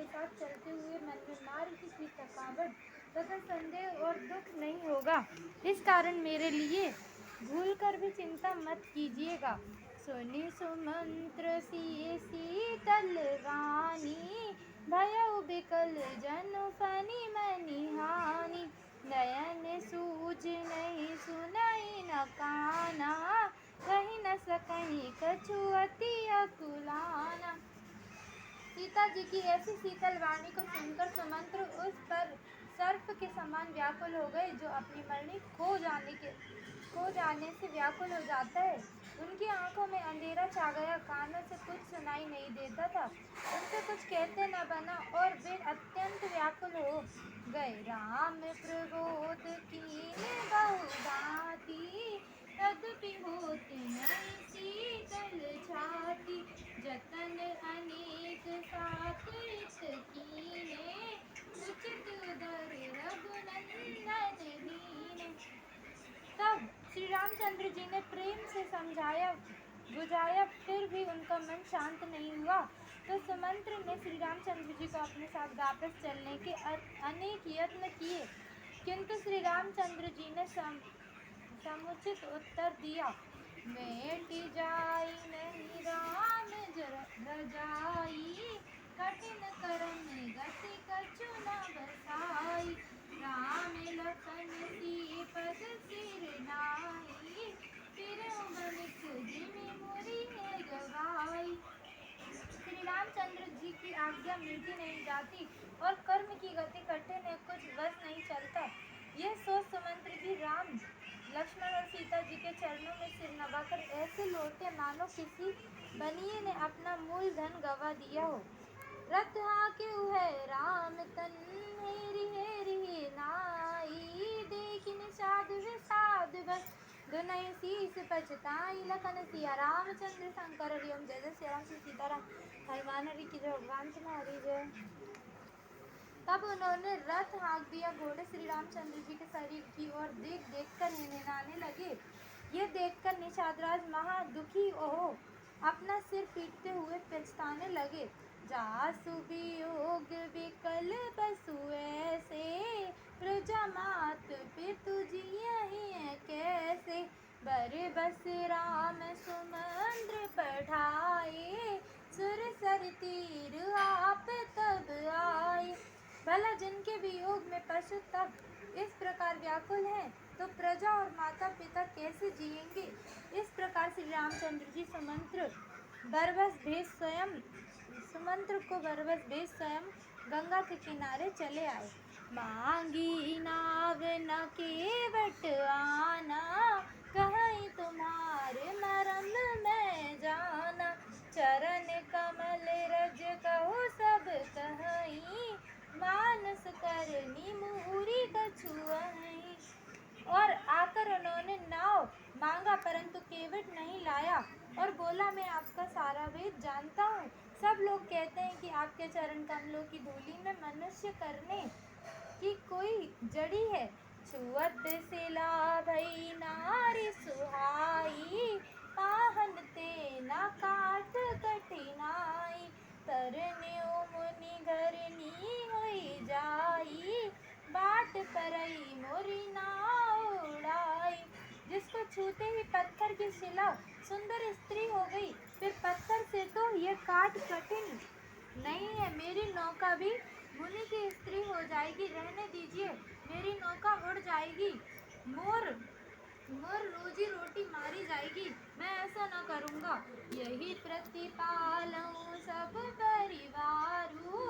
साथ चलते हुए मन में मार्ग की थकावट तथा संदेह और दुख नहीं होगा। इस कारण मेरे लिए भूल कर भी चिंता मत कीजिएगा। सुनि सुमंत्र सिए शीतल वाणी, भयउ बिकल जनु फनि मनि हानि। नयन सूझ नहीं सुनई न काना, कही न सकहीं कछु अति अकुलाना। सीता जी की ऐसी शीतल वाणी को सुनकर सुमंत्र उस पर सर्प के समान व्याकुल हो गए, जो अपनी मणि खो जाने से व्याकुल हो जाता है। उनकी आंखों में अंधेरा छा गया, कानों से कुछ सुनाई नहीं देता था, उनसे कुछ कहते न बना और वे अत्यंत व्याकुल हो गए। राम प्रबोध कीन्हे बहुभांति, तदपि होत नहीं शीतल छाती। जतन अनेक साथ हित कीन्हे, उचित उदर रघुनंदन हीने। तब श्री रामचंद्र जी ने प्रेम से समझाया बुझाया, फिर भी उनका मन शांत नहीं हुआ। तो सुमंत्र ने श्री रामचंद्र जी को अपने साथ वापस चलने के अनेक यत्न किए, किंतु श्री रामचंद्र जी ने समुचित उत्तर दिया। मेटि जाई नहीं राम रजाई, कठिन करन गति कछु न बसाई। राम लखन सीपत सिर नाई, फिरहुँ बनिक जिमि मुरि है गवाई। श्री रामचंद्र जी की आज्ञा मीठी नहीं जाती और कर्म की गति कठिन है, कुछ बस नहीं चलता। यह सोच सुमंत्र जी राम लक्ष्मण और सीता जी के चरणों में सिर नवाकर ऐसे लौटे मानो किसी बनिए ने अपना मूल धन गवा दिया हो। रथ हाँक्यू है राम तन, हेरि हेरि नाई। देखि निषाद विषाद बस, दुनहि शीस पछताई। लखन सिया रामचंद्र शंकर हरिओम। जय जय श्री राम श्री सीताराम। हनुमान हरि की जय, भगवान तुम्हारी जय। तब उन्होंने रथ हाँक दिया। घोड़े श्री रामचंद्र जी के शरीर की ओर देख देख कर हिनहिनाने लगे। ये देखकर निषादराज महा दुखी हो अपना सिर पीटते हुए पछताने लगे। जासु वियोग विकल बसु ऐसे, प्रजा मात पितु जियहिं कैसे। बर बस राम सुमंद्र पठाए, सुरसर तीर आप तब आए। भला जिनके वियोग में पशु तब इस प्रकार व्याकुल हैं, तो प्रजा और माता पिता कैसे जिएंगे। इस प्रकार श्री रामचंद्र जी सुमंत्र को बरबस भेज स्वयं गंगा के किनारे चले आए। मांगी नाव न केवट आना, कहीं तुम्हारे मरम मैं जाना। चरण कमल रज कहु सब कहीं, मानस करनी मुहुरी कछुअहि। और आकर उन्होंने नाव मांगा, परंतु केवट नहीं लाया और बोला, मैं आपका सारा वेद जानता हूँ। सब लोग कहते हैं कि आपके चरण कमलों की धूलि में मनुष्य करने की कोई जड़ी है। छुअत सिला भई नारी सुहाई, पाहन ते न काट कठिनाई। तरन्यो मुनि घरनी होई जाई, बाट परई मोरी नाव उड़ाई। जिसको छूते ही पत्थर की शिला सुंदर स्त्री हो गई, फिर पत्थर से तो ये काट कठिन नहीं है, मेरी नौका भी मुनि की स्त्री हो जाएगी। रहने दीजिए, मेरी नौका उड़ जाएगी, मोर रोजी रोटी मारी जाएगी, मैं ऐसा न करूँगा। यही प्रतिपालऊँ सब परिवारू,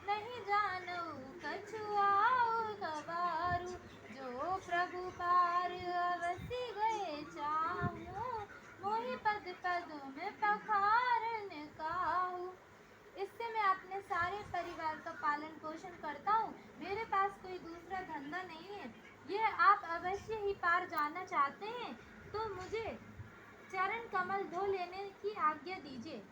नहीं जानऊ कछु आऊ गवारू। जो प्रभु पार अवसि गए चाहूँ, मोहि पद पद में पखारन काहू। इससे मैं अपने सारे परिवार का पालन पोषण करता हूँ, मेरे पास कोई दूसरा धंधा नहीं है। यह आप अवश्य ही पार जाना चाहते हैं, तो मुझे चरण कमल धो लेने की आज्ञा दीजिए।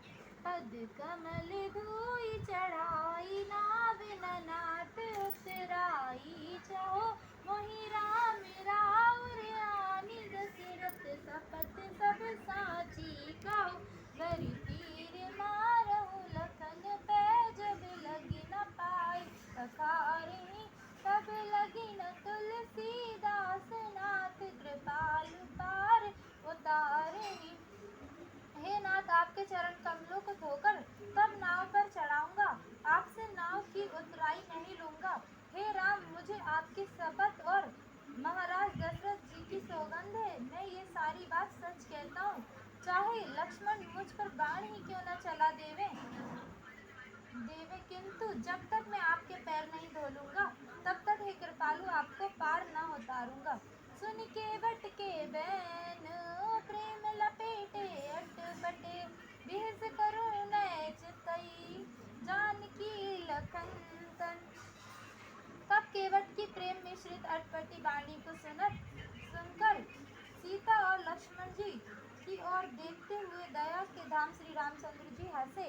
पद कमल धोई चढ़ाई, नाव नाट उतराई। चाहो मोहि राम राउर आनी, दशरथ सपथ सब साची कहो। बरि तीर मारहु लखन पै, जब लगी न चाहे लक्ष्मण मुझ पर बाण ही क्यों न चला देवे, किंतु जब तक मैं आपके पैर नहीं धो लूंगा तब तक हे कृपालु आपको पार न उतारूंगा। सुन केवट के बैन प्रेम लपेटे अटपटे, बिहस करुण चितई जानकी लखन तन। तब केवट की प्रेम मिश्रित अटपटी वाणी को सुनकर सीता और लक्ष्मण जी की ओर देखते हुए दया के धाम श्री रामचंद्र जी हंसे।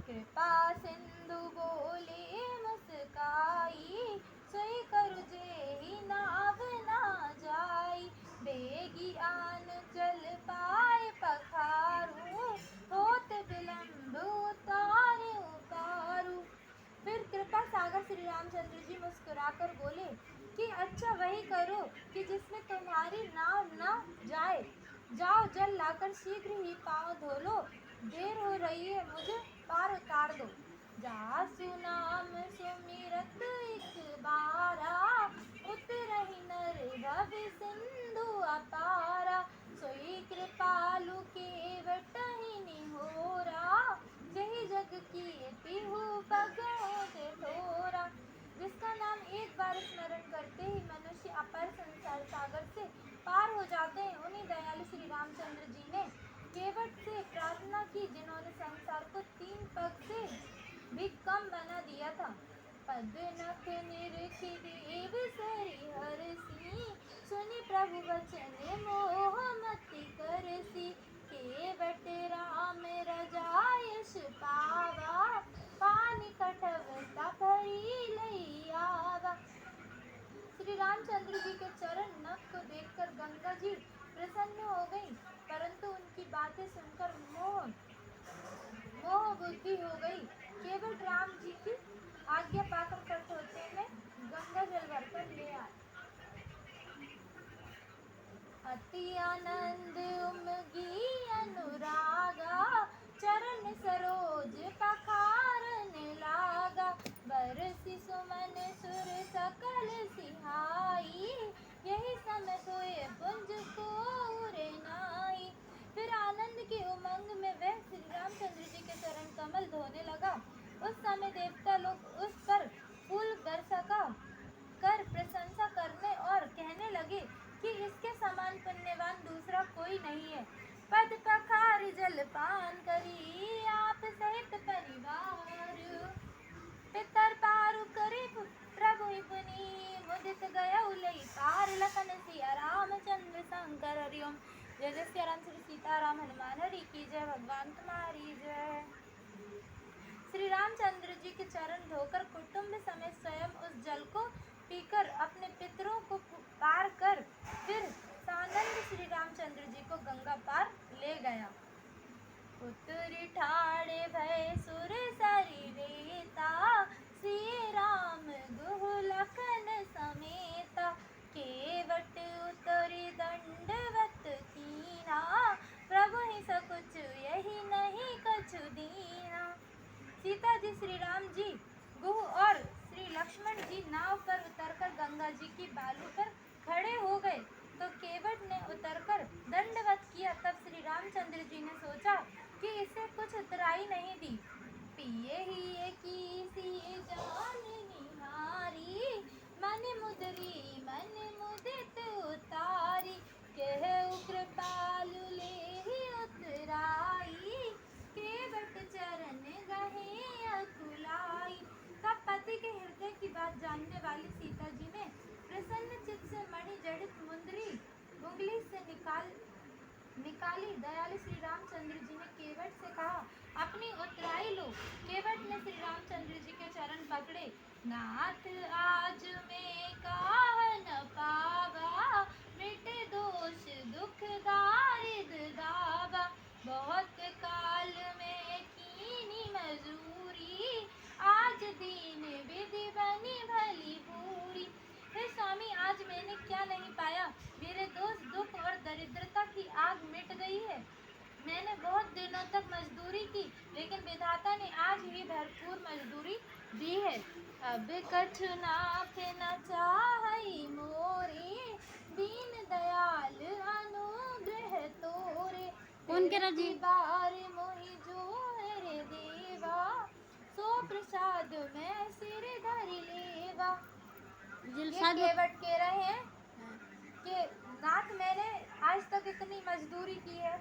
कृपा सिंधु बोले मुस्काई, सोई करु जेहि नाव ना जाई। बेगी आन चल पाए पखारू, होत विलंब उतारू। फिर कृपा सागर श्री रामचंद्र जी मुस्कुराकर बोले कि अच्छा वही करो कि जिसमें तुम्हारी नाव न जाए। जाओ जल लाकर शीघ्र ही पाँव धो लो, देर हो रही है, मुझे पार उतार दो। जासु नाम सुमिरत एक बारा, उतरहि नर भव सिंधु अपारा। सोई कृपालु केवटहि निहोरा, जहि जग कीर्ति हु भगों ठोरा। जिसका नाम एक बार स्मरण करते ही मनुष्य अपार संसार सागर से पार हो जाते हैं, उन्हीं दयालु श्री रामचंद्र जी ने केवट से प्रार्थना की, जिन्होंने संसार को 3 पग से भी कम बना दिया था। पद नख निरखि देव सरि हरषि, सुनि प्रभु वचन मोह मति करसि। केवट राम रजायस पावा, पानि कटवता भरी लई आवा। श्री रामचंद्र जी के चरण नख को देखकर गंगा जी प्रसन्न हो गई, परंतु उनकी बातें सुनकर मोह बुद्धि हो गई। केवट राम जी की आज्ञा पाकर कठोते में गंगा जल भरकर ले आए। अति आनंद उमगी अनुरागा, चरण सरोज पखारन लागा। बरसि सुमन सुर सकल सिहाई, यही समय सोए पुंज कोरे नाई। फिर आनंद के उमंग में वह श्री रामचंद्र जी के चरण कमल धोने लगा। उस समय देवता लोग उस पर फूल बरसा कर प्रशंसा करने और कहने लगे कि इसके समान पुण्यवान दूसरा कोई नहीं है। पद पखार जल पान करी, आप सहित परिवार। पितर पारु करे प्रभु पुनि, मुदित गया लई पार। लखन सिया रामचंद्र शंकर हरिओम। जय जय सिया राम, श्री सीताराम हनुमान हरि की जय। भगवान तुम्हारी जय। श्री रामचंद्र जी के चरण धोकर कुटुंब समेत स्वयं उस जल को पीकर अपने पितरों को पार कर फिर सानंद श्री रामचंद्र जी को गंगा पार ले गया। उतरि ठाड़े भय सुर सरि रेता, श्री राम गुहु लखन समेता। केवट उतरि दंडवत कीना, प्रभु ही सकुच यही नहीं कछु दीना। सीता जी, श्री राम जी, गुह और श्री लक्ष्मण जी नाव पर उतरकर गंगा जी की बालू पर खड़े हो गए तो केवट ने उतरकर दंडवत किया। तब श्री रामचंद्र जी ने सोचा कि इसे कुछ उतराई नहीं दी। पिए ही की सी जान निहारी, मन मुदरी मन मुदित उतारी। कह कृपालु लेहि उतराई, केवट चरण गहे अकुलाई। तब पति के हृदय की बात जानने वाली सीता जी ने प्रसन्न चित्त से मणि जड़ित मुंदरी उंगली से निकाली। दयालु श्री रामचंद्र जी ने केवट से कहा, अपनी उतराई लो। केवट ने श्री रामचंद्र जी के चरण पकड़े। नाथ आज में काह न पावा, मिटे दोष दुख दारिद दावा। बहुत काल में कीनी मजूरी, आज दीन विधि बनी भली पूरी। हे स्वामी, आज मैंने क्या नहीं पाया। मेरे दोष दुख और दरिद्रता की आग मिट गई है। मैंने बहुत दिनों तक मजदूरी की, लेकिन विधाता ने आज ही भरपूर मजदूरी दी है। अब कछु नाथ न चाहई मोरे, दीन दयाल अनुग्रह तोरे। उनके राजी बार मोहि जो रे देवा, सो प्रसाद में सिर धरि लेवा। ये शायद केवट कह रहे हैं कि नाथ मैंने आज तक इतनी मजदूरी की है,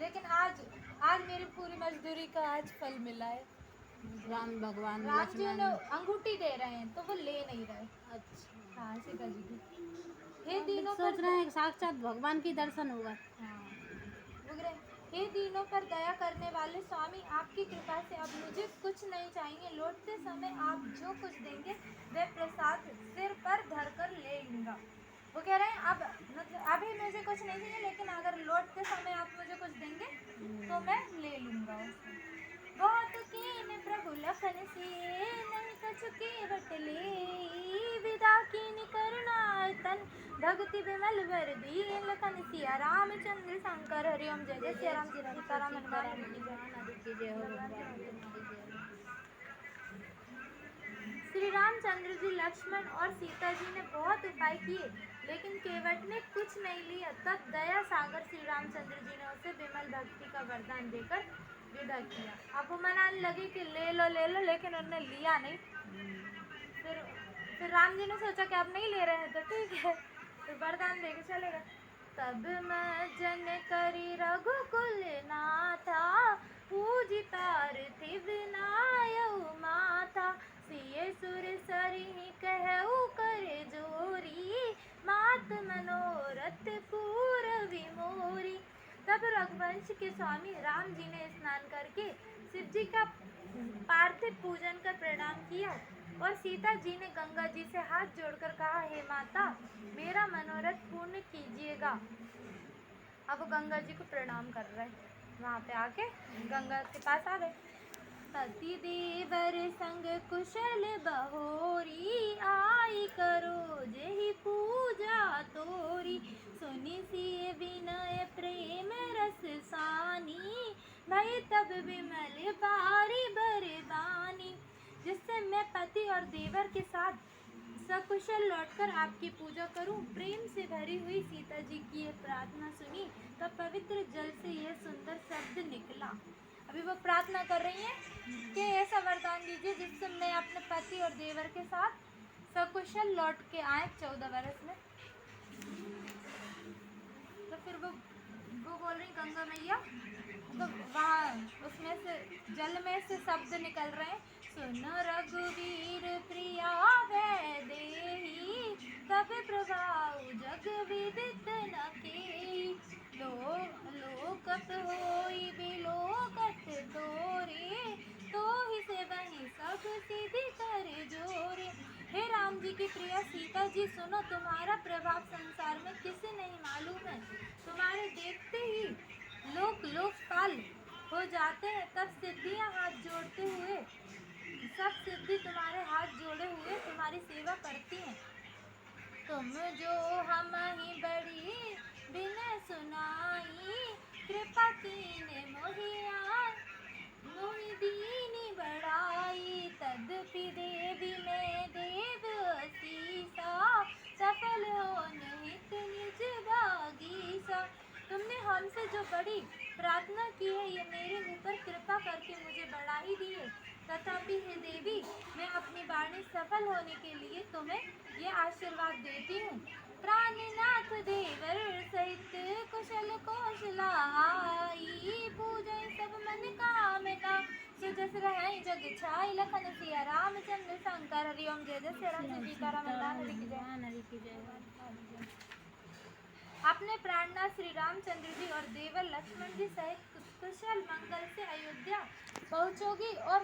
लेकिन आज मेरी पूरी मजदूरी का आज फल मिला है। राम भगवान राम जी लक्ष्मण। उन्हें अंगूठी दे रहे हैं तो वो ले नहीं रहे। अच्छा हाँ सीता जी की। हे दीनों पर सोच रहे हैं कि साक्षात भगवान की दर्शन होगा। हाँ रुक रहे। हे दीनों पर दया करने वाले स्वामी, आपकी कृपा से अब मुझे कुछ नहीं चाहिए। लौटते समय आप जो कुछ देंगे वह प्रसाद सिर पर धर कर ले लूँगा। वो कह रहे हैं अब मतलब अभी मुझे कुछ नहीं चाहिए, लेकिन अगर लौटते समय आप मुझे कुछ देंगे तो मैं ले लूँगा। बहुत कीन प्रभु लखन से, नहीं कछु केवट ले, विदा कीन करुणाल तन, भक्ति विमल वर दी। लखन सिया रामचंद्र शंकर हरिओम। जय जय सिया राम सीताराम हनुमान की जय हो भगवान। श्री रामचंद्र जी, लक्ष्मण और सीता जी ने बहुत उपाय किए, लेकिन केवट ने कुछ नहीं लिया। तब दया सागर श्री रामचंद्र जी ने उसे विमल भक्ति का वरदान देकर विदा किया। अब वो मनाने लगे कि ले लो, लेकिन उन्होंने लिया नहीं। फिर राम जी ने सोचा कि अब नहीं ले रहे हैं तो ठीक है, तो वरदान देके चले गए। तब मैं जन करी रघुकुल नाथा, पूजितार थे विनायऊ माथा। सिए सुर सरिहि कहऊ करे जोरी, मात मनोरथ पूरबी मोरी। तब रघुवंश के स्वामी राम जी ने स्नान करके शिव जी का पार्थिव पूजन कर प्रणाम किया, और सीता जी ने गंगा जी से हाथ जोड़कर कहा, हे माता, मेरा मनोरथ पूर्ण कीजिएगा। अब गंगा जी को प्रणाम कर रहे हैं। वहाँ पे आके गंगा के पास आ गए। पति देवर संग कुशल बहोरी, आई करो जेहि पूजा तोरी। सुनि सिय विनय प्रेम रस सानी, भई तब विमल बारी बरदानी। जिससे मैं पति और देवर के साथ सकुशल लौटकर आपकी पूजा करूं। प्रेम से भरी हुई सीता जी की ये प्रार्थना सुनी, तब पवित्र जल से यह सुंदर शब्द निकला। अभी वो प्रार्थना कर रही हैं कि ऐसा वरदान दीजिए जिससे मैं अपने पति और देवर के साथ सकुशल लौट के आए 14 बरस में। तो फिर वो बोल रही गंगा मैया, तो वहाँ उसमें से जल में से शब्द निकल रहे हैं, सुन रघुवीर प्रिया वै देही, तब प्रभाव जग विदित न केही। लोकत होई बिलोकत तोरे, तो ही से वही सब सिद्धि करे जोरे। हे राम जी की प्रिया सीता जी, सुनो, तुम्हारा प्रभाव संसार में किसे नहीं मालूम है। तुम्हारे देखते ही लोक लोकपाल हो जाते हैं, तब सिद्धियां हाथ जोड़ते हुए, सब सिद्धि तुम्हारे हाथ जोड़े हुए तुम्हारी सेवा करती हैं। तुम जो हम ही बड़ी बिनय सुनाई, कृपा कीने मोहि दीनी बढ़ाई। तदपि देवी में देव असीसा, सफल हो निहित निज भागीसा। तुमने हमसे जो बड़ी प्रार्थना की है, ये मेरे ऊपर कृपा करके मुझे बढ़ा ही दी है। तथापि हे देवी, मैं अपनी वाणी सफल होने के लिए तुम्हें ये आशीर्वाद देती हूँ। प्राणनाथ देवर सहित कुशल कौशलाई, पूजय सब मन कामना, सुजस रहै जग छाई। लखन सिया रामचंद्र शंकर हरिओम। जय जय सिया राम सीताराम हरि की जय। अपने प्राणनाथ श्री रामचंद्र जी और देवर लक्ष्मण जी सहित कुशल मंगल से अयोध्या पहुँचोगी और